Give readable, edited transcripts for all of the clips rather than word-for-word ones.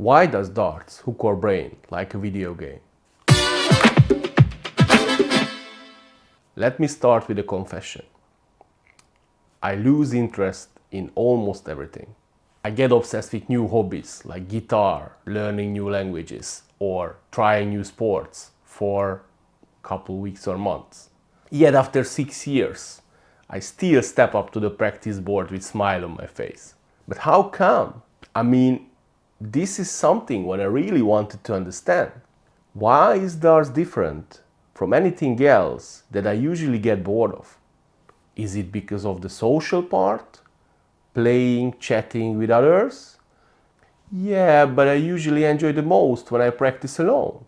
Why does darts hook our brain like a video game? Let me start with a confession. I lose interest in almost everything. I get obsessed with new hobbies like guitar, learning new languages, or trying new sports for a couple weeks or months. Yet after 6 years, I still step up to the practice board with a smile on my face. But how come? I mean, this is something what I really wanted to understand. Why is darts different from anything else that I usually get bored of? Is it because of the social part? Playing, chatting with others? Yeah, but I usually enjoy the most when I practice alone.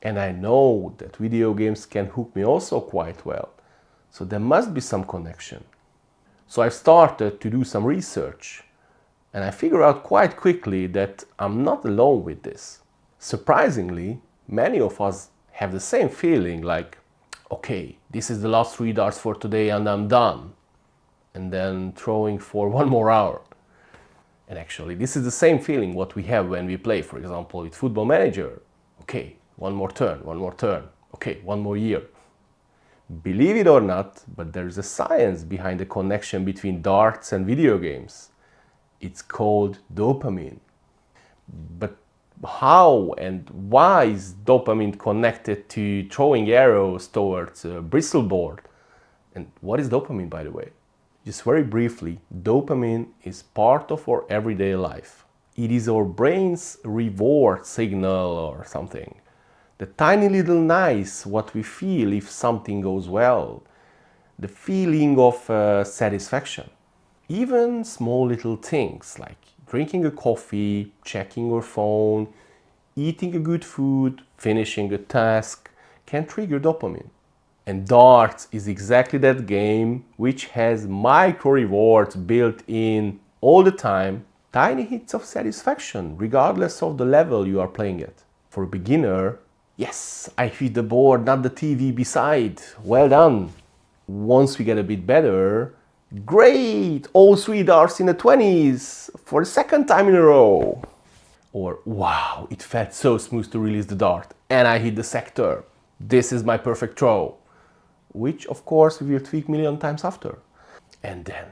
And I know that video games can hook me also quite well. So there must be some connection. So I started to do some research. And I figured out quite quickly that I'm not alone with this. Surprisingly, many of us have the same feeling like, okay, this is the last 3 darts for today and I'm done. And then throwing for 1 more hour. And actually, this is the same feeling what we have when we play, for example, with Football Manager. Okay, 1 more turn, 1 more turn. Okay, 1 more year. Believe it or not, but there's a science behind the connection between darts and video games. It's called dopamine. But how and why is dopamine connected to throwing arrows towards a bristle board? And what is dopamine, by the way? Just very briefly, dopamine is part of our everyday life. It is our brain's reward signal or something. The tiny little nice what we feel if something goes well. The feeling of satisfaction. Even small little things like drinking a coffee, checking your phone, eating a good food, finishing a task can trigger dopamine. And darts is exactly that game which has micro rewards built in all the time, tiny hits of satisfaction regardless of the level you are playing at. For a beginner, yes, I hit the board, not the TV beside. Well done. Once we get a bit better, great, all 3 darts in the 20s for the 2nd time in a row. Or wow, it felt so smooth to release the dart and I hit the sector. This is my perfect throw. Which of course we will tweak 1,000,000 times after. And then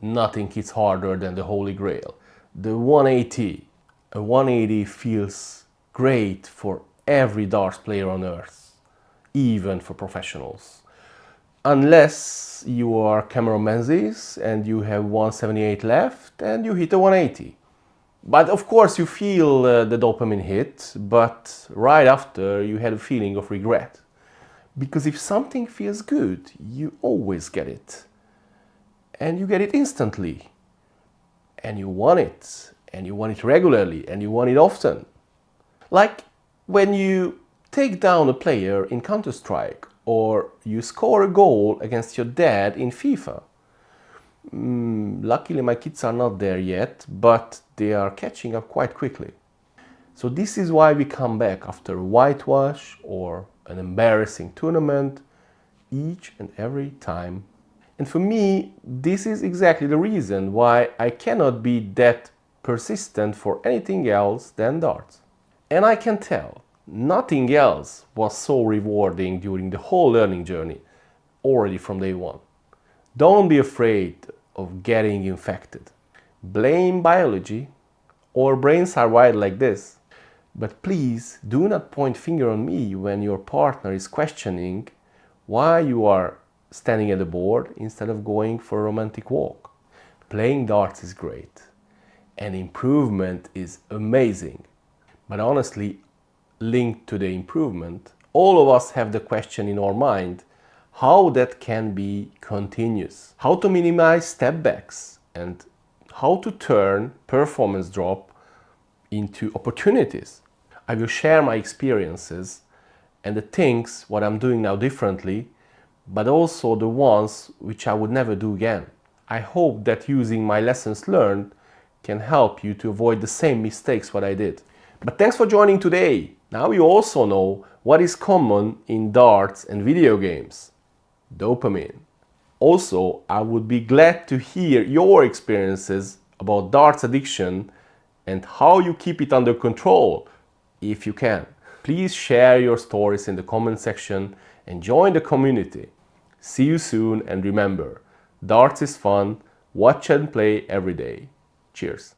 nothing hits harder than the holy grail, the 180. A 180 feels great for every darts player on earth, even for professionals. Unless you are Cameron Menzies and you have 178 left and you hit a 180. But of course you feel the dopamine hit, but right after you had a feeling of regret. Because if something feels good, you always get it. And you get it instantly. And you want it. And you want it regularly. And you want it often. Like when you take down a player in Counter-Strike or you score a goal against your dad in FIFA. Luckily my kids are not there yet, but they are catching up quite quickly. So this is why we come back after a whitewash or an embarrassing tournament each and every time. And for me, this is exactly the reason why I cannot be that persistent for anything else than darts. And I can tell, nothing else was so rewarding during the whole learning journey, already from day one. Don't be afraid of getting infected. Blame biology, our brains are wired like this. But please do not point finger on me when your partner is questioning why you are standing at the board instead of going for a romantic walk. Playing darts is great and improvement is amazing. But honestly, linked to the improvement, all of us have the question in our mind how that can be continuous. How to minimize step backs and how to turn performance drop into opportunities. I will share my experiences and the things what I'm doing now differently, but also the ones which I would never do again. I hope that using my lessons learned can help you to avoid the same mistakes what I did. But thanks for joining today. Now you also know what is common in darts and video games. Dopamine. Also, I would be glad to hear your experiences about darts addiction and how you keep it under control, if you can. Please share your stories in the comment section and join the community. See you soon, and remember, darts is fun. Watch and play every day. Cheers.